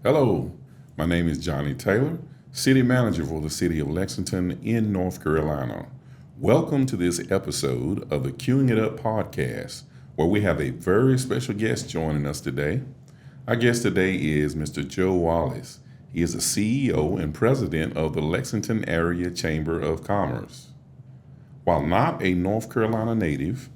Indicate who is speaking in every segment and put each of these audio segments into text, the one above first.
Speaker 1: Hello, my name is Johnnie Taylor, City Manager for the City of Lexington in North Carolina. Welcome to this episode of the Queuing It Up podcast, where we have a very special guest joining us today. Our guest today is Mr. Joe Wallace. He is the CEO and President of the Lexington Area Chamber of Commerce. While not a North Carolina native,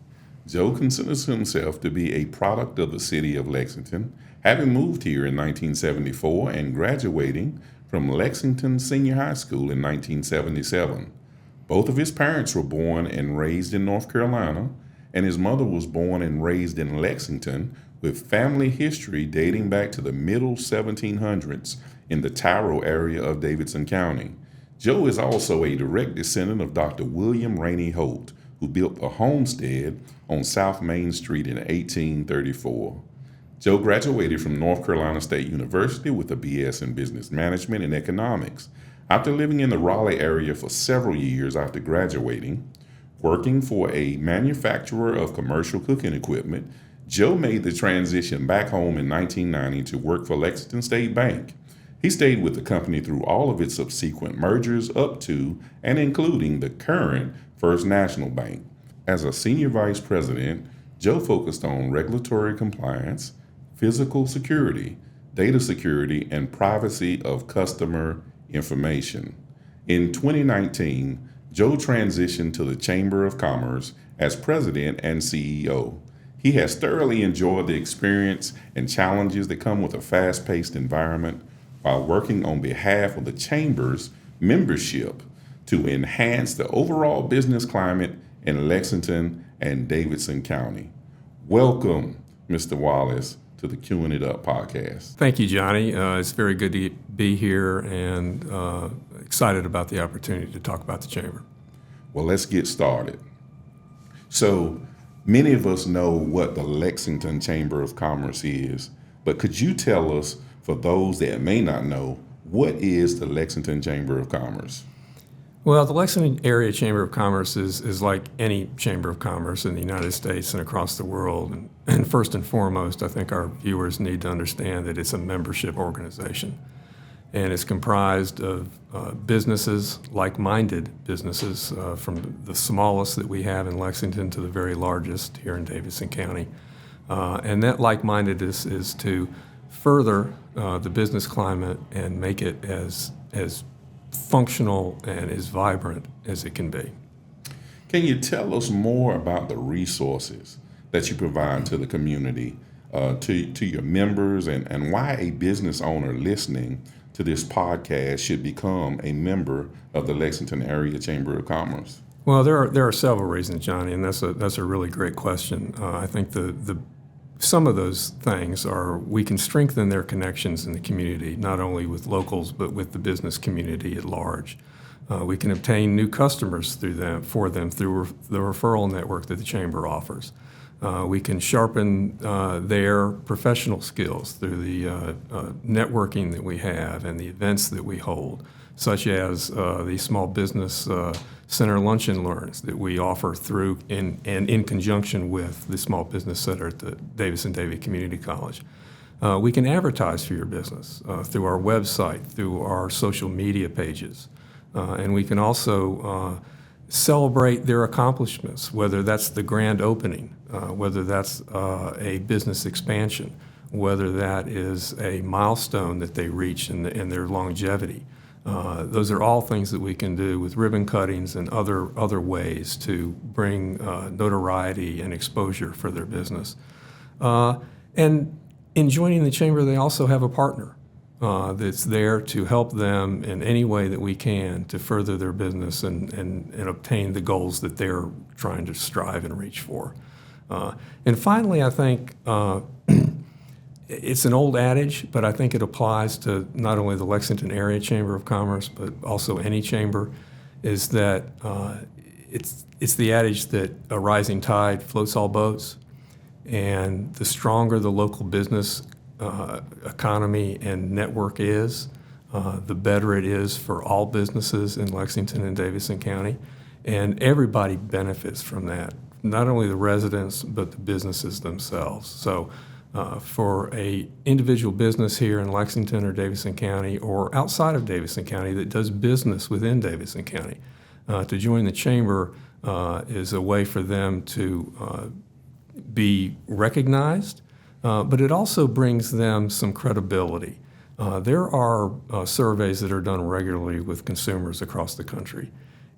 Speaker 1: Joe considers himself to be a product of the City of Lexington, having moved here in 1974 and graduating from Lexington Senior High School in 1977. Both of his parents were born and raised in North Carolina, and his mother was born and raised in Lexington, with family history dating back to the middle 1700s in the Tyrol area of Davidson County. Joe is also a direct descendant of Dr. William Rainey Holt, who built a homestead on South Main Street in 1834. Joe graduated from North Carolina State University with a BS in Business Management and Economics. After living in the Raleigh area for several years after graduating, working for a manufacturer of commercial cooking equipment, Joe made the transition back home in 1990 to work for Lexington State Bank. He stayed with the company through all of its subsequent mergers up to and including the current First National Bank. As a senior vice president, Joe focused on regulatory compliance, physical security, data security, and privacy of customer information. In 2019, Joe transitioned to the Chamber of Commerce as president and CEO. He has thoroughly enjoyed the experience and challenges that come with a fast-paced environment while working on behalf of the Chamber's membership to enhance the overall business climate in Lexington and Davidson County. Welcome, Mr. Wallace, to the Queuing It Up podcast.
Speaker 2: Thank you, Johnny. It's very good to be here and excited about the opportunity to talk about the Chamber.
Speaker 1: Well, let's get started. So, many of us know what the Lexington Chamber of Commerce is, but could you tell us, for those that may not know, what is the Lexington Chamber of Commerce?
Speaker 2: Well, the Lexington Area Chamber of Commerce is like any chamber of commerce in the United States and across the world. And first and foremost, I think our viewers need to understand that it's a membership organization. And it's comprised of businesses, like-minded businesses, from the smallest that we have in Lexington to the very largest here in Davidson County. And that like-mindedness is to further the business climate and make it as functional and as vibrant as it can be.
Speaker 1: Can you tell us more about the resources that you provide to the community, to your members, and why a business owner listening to this podcast should become a member of the Lexington Area Chamber of Commerce?
Speaker 2: Well, there are several reasons, Johnny, and that's a really great question. I think some of those things are we can strengthen their connections in the community, not only with locals but with the business community at large. We can obtain new customers through the referral network that the Chamber offers. We can sharpen their professional skills through the networking that we have and the events that we hold, such as the Small Business Center Lunch and Learns that we offer through and in conjunction with the Small Business Center at the Davidson-Davie Community College. We can advertise for your business through our website, through our social media pages, and we can also celebrate their accomplishments, whether that's the grand opening, whether that's a business expansion, whether that is a milestone that they reach in their longevity. Those are all things that we can do with ribbon cuttings and other ways to bring notoriety and exposure for their business. And in joining the Chamber, they also have a partner that's there to help them in any way that we can to further their business and obtain the goals that they're trying to strive and reach for. And finally, I think it's an old adage, but I think it applies to not only the Lexington Area Chamber of Commerce, but also any chamber, is that it's the adage that a rising tide floats all boats. And the stronger the local business economy and network is, the better it is for all businesses in Lexington and Davidson County. And everybody benefits from that, not only the residents, but the businesses themselves. So for a individual business here in Lexington or Davidson County or outside of Davidson County that does business within Davidson County. To join the chamber is a way for them to be recognized, but it also brings them some credibility. There are surveys that are done regularly with consumers across the country.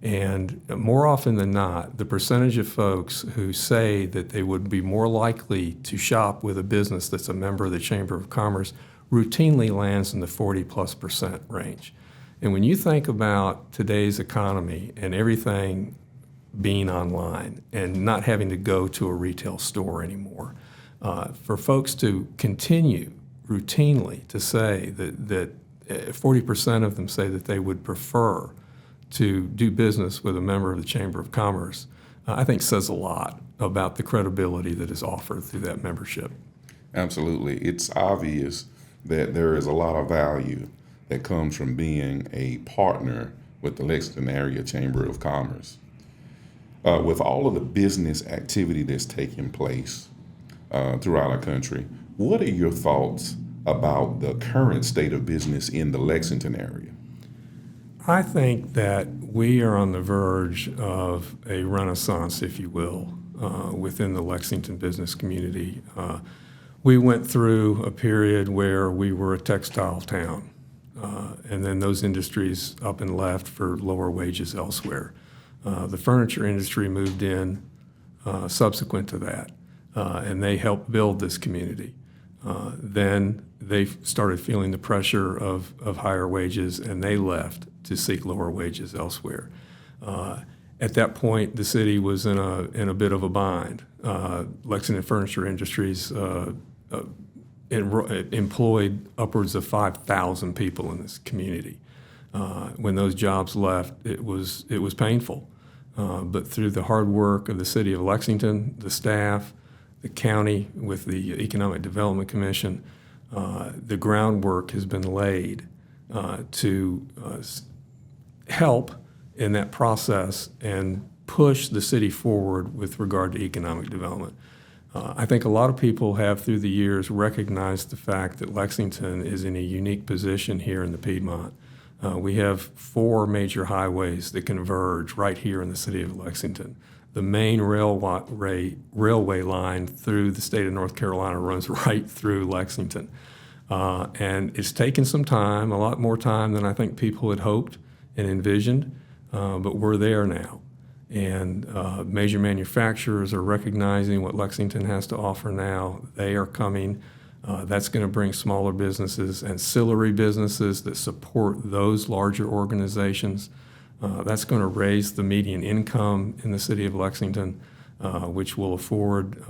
Speaker 2: And more often than not, the percentage of folks who say that they would be more likely to shop with a business that's a member of the Chamber of Commerce routinely lands in the 40+% range. And when you think about today's economy and everything being online and not having to go to a retail store anymore, for folks to continue routinely to say that 40% of them say that they would prefer to do business with a member of the Chamber of Commerce, I think says a lot about the credibility that is offered through that membership.
Speaker 1: Absolutely. It's obvious that there is a lot of value that comes from being a partner with the Lexington Area Chamber of Commerce. With all of the business activity that's taking place throughout our country, what are your thoughts about the current state of business in the Lexington area?
Speaker 2: I think that we are on the verge of a renaissance, if you will, within the Lexington business community. We went through a period where we were a textile town, and then those industries up and left for lower wages elsewhere. The furniture industry moved in subsequent to that, and they helped build this community. Then they started feeling the pressure of higher wages, and they left to seek lower wages elsewhere. At that point, the city was in a bit of a bind. Lexington Furniture Industries employed upwards of 5,000 people in this community. When those jobs left, it was painful. But through the hard work of the City of Lexington, the staff, the county with the Economic Development Commission, the groundwork has been laid to help in that process and push the city forward with regard to economic development. I think a lot of people have through the years recognized the fact that Lexington is in a unique position here in the Piedmont. We have 4 major highways that converge right here in the city of Lexington. The main railway line through the state of North Carolina runs right through Lexington. And it's taken some time, a lot more time than I think people had hoped and envisioned, but we're there now. And major manufacturers are recognizing what Lexington has to offer now. They are coming. That's going to bring smaller businesses, ancillary businesses that support those larger organizations. That's going to raise the median income in the city of Lexington, which will afford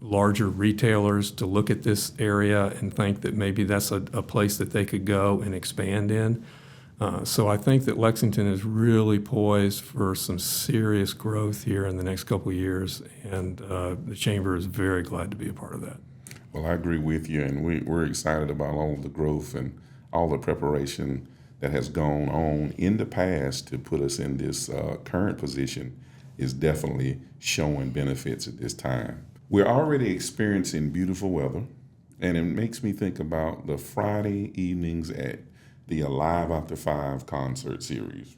Speaker 2: larger retailers to look at this area and think that maybe that's a place that they could go and expand in. So I think that Lexington is really poised for some serious growth here in the next couple of years, and the Chamber is very glad to be a part of that.
Speaker 1: Well, I agree with you, and we're excited about all the growth and all the preparation that has gone on in the past to put us in this current position is definitely showing benefits at this time. We're already experiencing beautiful weather, and it makes me think about the Friday evenings at the Alive After 5 concert series.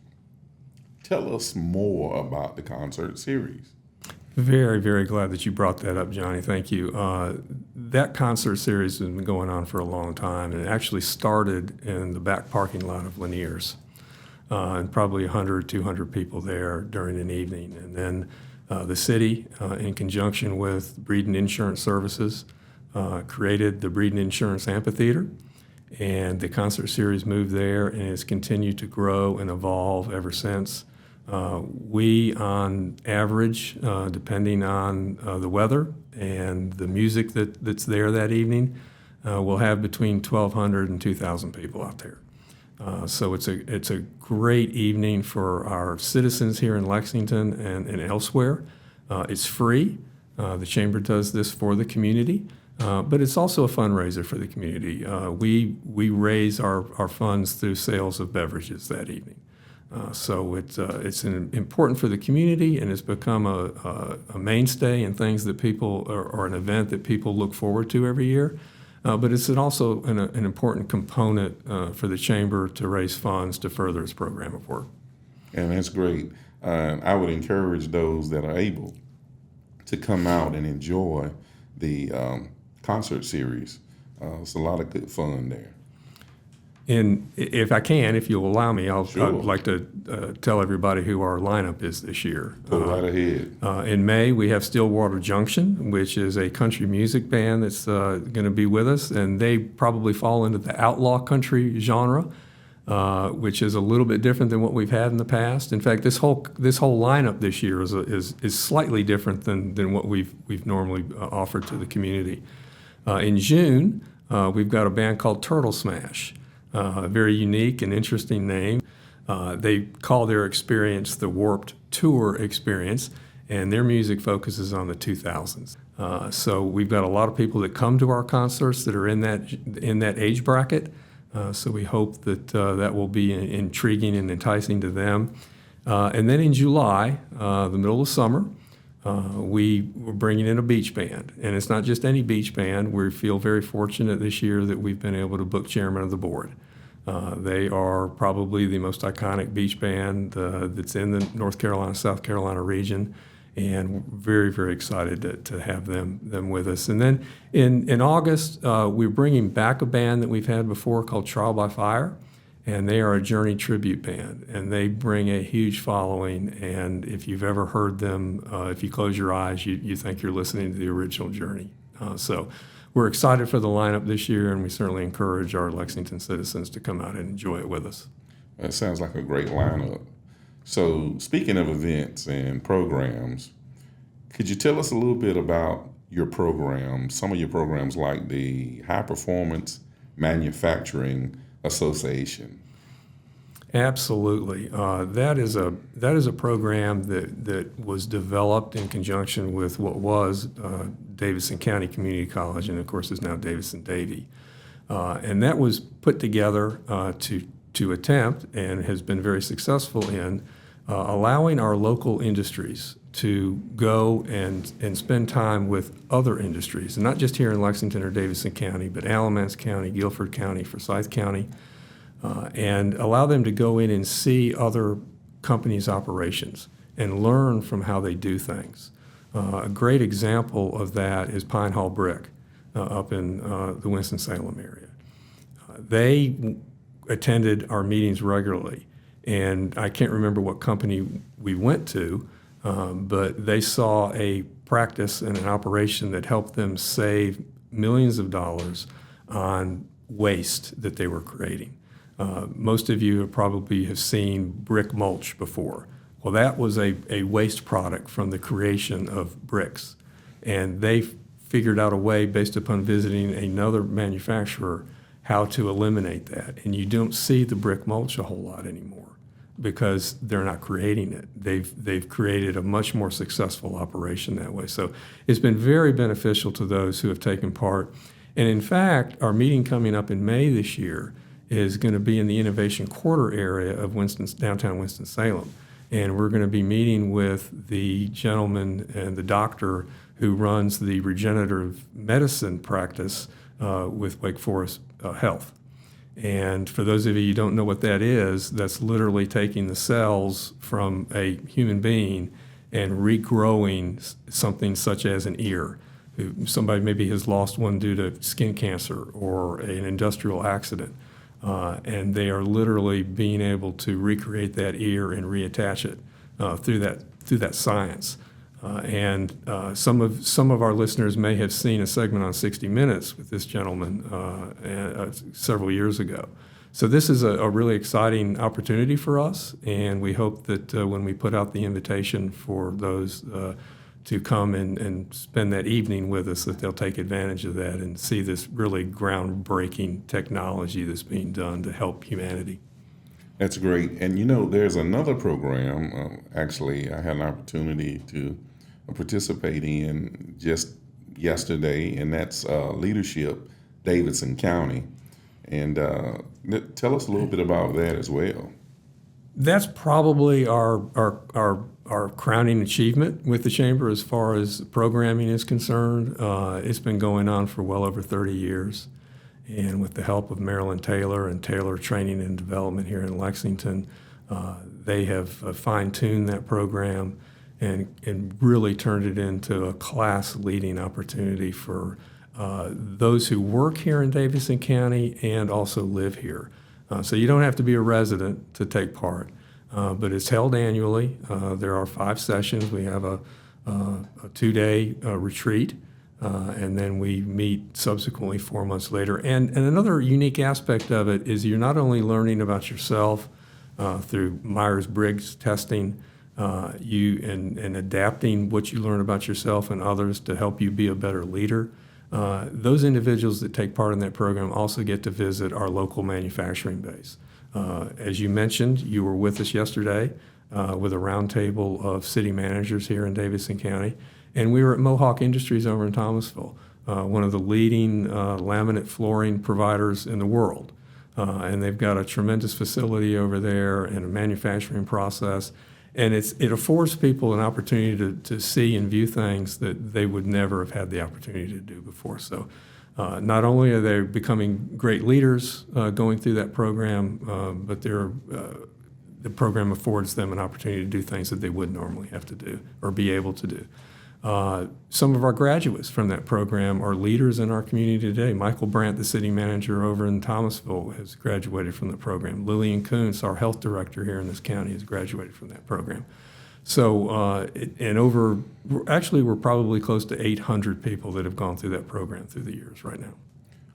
Speaker 1: Tell us more about the concert series.
Speaker 2: Very, very glad that you brought that up, Johnny. Thank you. That concert series has been going on for a long time, and it actually started in the back parking lot of Lanier's, and probably 100, 200 people there during an evening. And then the city, in conjunction with Breeden Insurance Services, created the Breeden Insurance Amphitheater, and the concert series moved there and has continued to grow and evolve ever since. We, on average, depending on the weather and the music that's there that evening, will have between 1,200 and 2,000 people out there. So it's a great evening for our citizens here in Lexington and elsewhere. It's free. The Chamber does this for the community, but it's also a fundraiser for the community. We raise our funds through sales of beverages that evening. So it's important for the community, and it's become a mainstay and things that people or an event that people look forward to every year. But it's also an important component for the chamber to raise funds to further its program of work.
Speaker 1: And that's great. I would encourage those that are able to come out and enjoy the concert series. It's a lot of good fun there.
Speaker 2: And if you'll allow me,
Speaker 1: Sure.
Speaker 2: I'd like to tell everybody who our lineup is this year.
Speaker 1: Go right ahead.
Speaker 2: In May, we have Stillwater Junction, which is a country music band that's going to be with us, and they probably fall into the outlaw country genre, which is a little bit different than what we've had in the past. In fact, this whole lineup this year is slightly different than what we've normally offered to the community. In June, we've got a band called Turtle Smash. A very unique and interesting name. They call their experience the Warped Tour experience, and their music focuses on the 2000s. So we've got a lot of people that come to our concerts that are in that age bracket. So we hope that that will be intriguing and enticing to them. And then in July, the middle of summer, we're bringing in a beach band. And it's not just any beach band. We feel very fortunate this year that we've been able to book chairman of the board. They are probably the most iconic beach band that's in the North Carolina, South Carolina region, and we're very, very excited to have them with us. And then in August, we're bringing back a band that we've had before called Trial by Fire, and they are a Journey tribute band, and they bring a huge following. And if you've ever heard them, if you close your eyes, you think you're listening to the original Journey. So we're excited for the lineup this year, and we certainly encourage our Lexington citizens to come out and enjoy it with us.
Speaker 1: That sounds like a great lineup. So speaking of events and programs, could you tell us a little bit about your programs, some of your programs like the High Performance Manufacturing Association?
Speaker 2: Absolutely. That is a program that was developed in conjunction with what was Davidson County Community College, and of course is now Davidson-Davie. And that was put together to attempt, and has been very successful in, allowing our local industries to go and spend time with other industries, and not just here in Lexington or Davidson County, but Alamance County, Guilford County, Forsyth County, and allow them to go in and see other companies' operations and learn from how they do things. A great example of that is Pine Hall Brick up in the Winston-Salem area. They attended our meetings regularly, and I can't remember what company we went to, but they saw a practice and an operation that helped them save millions of dollars on waste that they were creating. Most of you probably have seen brick mulch before. Well, that was a waste product from the creation of bricks. And they figured out a way, based upon visiting another manufacturer, how to eliminate that. And you don't see the brick mulch a whole lot anymore because they're not creating it. They've created a much more successful operation that way. So it's been very beneficial to those who have taken part. And in fact, our meeting coming up in May this year is going to be in the Innovation Quarter area of downtown Winston-Salem. And we're going to be meeting with the gentleman and the doctor who runs the regenerative medicine practice with Wake Forest Health. And for those of you who don't know what that is, that's literally taking the cells from a human being and regrowing something such as an ear. Somebody maybe has lost one due to skin cancer or an industrial accident. And they are literally being able to recreate that ear and reattach it through that science. And some of our listeners may have seen a segment on 60 Minutes with this gentleman several years ago. So this is a really exciting opportunity for us, and we hope that when we put out the invitation for those to come and spend that evening with us, that they'll take advantage of that and see this really groundbreaking technology that's being done to help humanity.
Speaker 1: That's great. And there's another program, actually, I had an opportunity to participate in just yesterday, and that's Leadership Davidson County. And tell us a little bit about that as well.
Speaker 2: That's probably our crowning achievement with the Chamber as far as programming is concerned. It's been going on for well over 30 years. And with the help of Marilyn Taylor and Taylor Training and Development here in Lexington, they have fine-tuned that program and really turned it into a class-leading opportunity for those who work here in Davidson County and also live here. So you don't have to be a resident to take part, but it's held annually. There are 5 sessions. We have a 2-day retreat, and then we meet subsequently 4 months later. And another unique aspect of it is you're not only learning about yourself through Myers-Briggs testing, and adapting what you learn about yourself and others to help you be a better leader. Those individuals that take part in that program also get to visit our local manufacturing base. As you mentioned, you were with us yesterday with a roundtable of city managers here in Davidson County, and we were at Mohawk Industries over in Thomasville, one of the leading laminate flooring providers in the world. And they've got a tremendous facility over there and a manufacturing process. And it affords people an opportunity to see and view things that they would never have had the opportunity to do before. So not only are they becoming great leaders going through that program, but the program affords them an opportunity to do things that they wouldn't normally have to do or be able to do. Some of our graduates from that program are leaders in our community today. Michael Brandt, the city manager over in Thomasville, has graduated from the program. Lillian Kuntz, our health director here in this county, has graduated from that program. So, we're probably close to 800 people that have gone through that program through the years right now.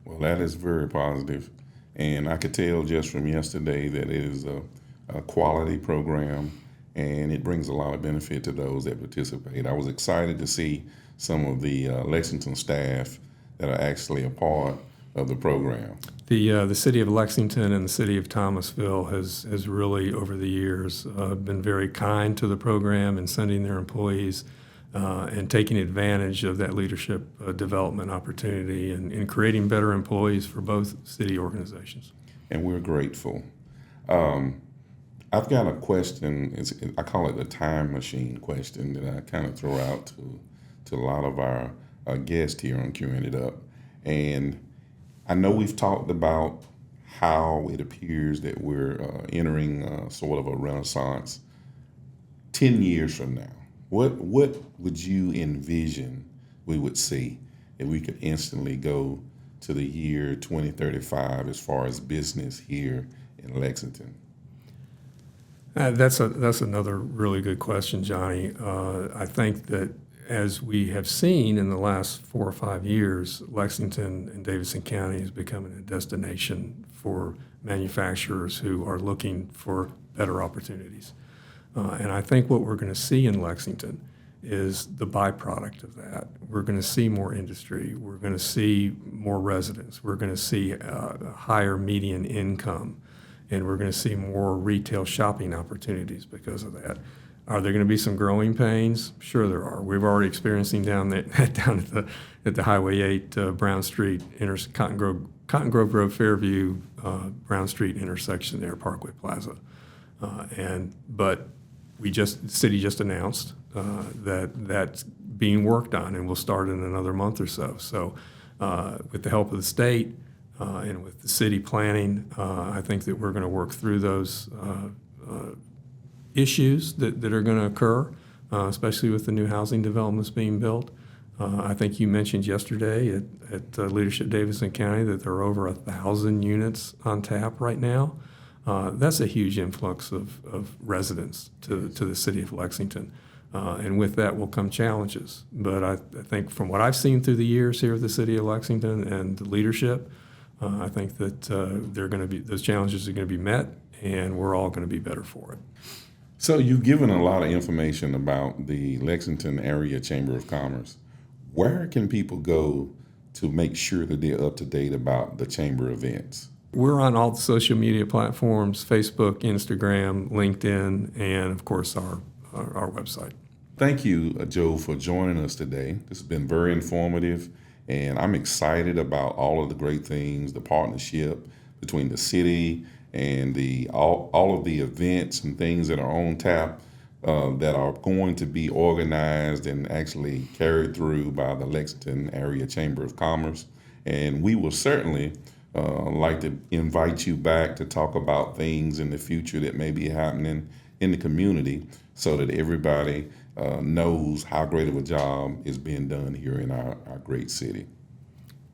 Speaker 1: Well, that is very positive. And I could tell just from yesterday that it is a quality program, and it brings a lot of benefit to those that participate. I was excited to see some of the Lexington staff that are actually a part of the program.
Speaker 2: The City of Lexington and the City of Thomasville has really, over the years, been very kind to the program and sending their employees and taking advantage of that leadership development opportunity and creating better employees for both city organizations.
Speaker 1: And we're grateful. I've got a question. I call it the time machine question that I kind of throw out to a lot of our guests here on Queuing It Up. And I know we've talked about how it appears that we're entering sort of a renaissance. 10 years from now, what would you envision we would see if we could instantly go to the year 2035 as far as business here in Lexington?
Speaker 2: That's another really good question, Johnny. I think that as we have seen in the last 4 or 5 years, Lexington and Davidson County is becoming a destination for manufacturers who are looking for better opportunities. And I think what we're going to see in Lexington is the byproduct of that. We're going to see more industry. We're going to see more residents. We're going to see a higher median income. And we're going to see more retail shopping opportunities because of that. Are there going to be some growing pains? Sure there are. We've already experiencing down at the Highway 8 Brown Street, Cotton Grove Road Fairview, Brown Street intersection there, Parkway Plaza. But the city just announced that that's being worked on and will start in another month or so. So with the help of the state, and with the city planning, I think that we're going to work through those issues that are going to occur, especially with the new housing developments being built. I think you mentioned yesterday at Leadership Davidson County that there are over 1,000 units on tap right now. That's a huge influx of residents to the city of Lexington. And with that will come challenges. But I think from what I've seen through the years here at the city of Lexington and the leadership, I think that those challenges are going to be met, and we're all going to be better for it.
Speaker 1: So you've given a lot of information about the Lexington Area Chamber of Commerce. Where can people go to make sure that they're up to date about the chamber events?
Speaker 2: We're on all the social media platforms: Facebook, Instagram, LinkedIn, and of course our website.
Speaker 1: Thank you, Joe, for joining us today. This has been very informative. And I'm excited about all of the great things, the partnership between the city and all of the events and things that are on tap that are going to be organized and actually carried through by the Lexington Area Chamber of Commerce. And we will certainly like to invite you back to talk about things in the future that may be happening in the community so that everybody knows how great of a job is being done here in our great city.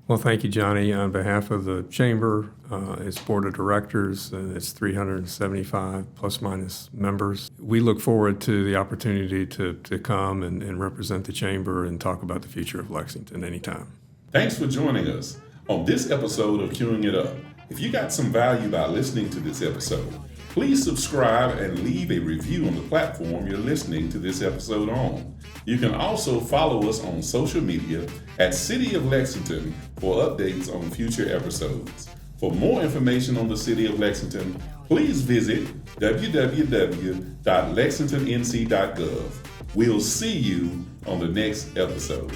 Speaker 2: Well, thank you, Johnny. On behalf of the Chamber, its Board of Directors, its 375 plus minus members, we look forward to the opportunity to come and represent the Chamber and talk about the future of Lexington anytime.
Speaker 1: Thanks for joining us on this episode of Queuing It Up. If you got some value by listening to this episode, please subscribe and leave a review on the platform you're listening to this episode on. You can also follow us on social media at City of Lexington for updates on future episodes. For more information on the City of Lexington, please visit www.lexingtonnc.gov. We'll see you on the next episode.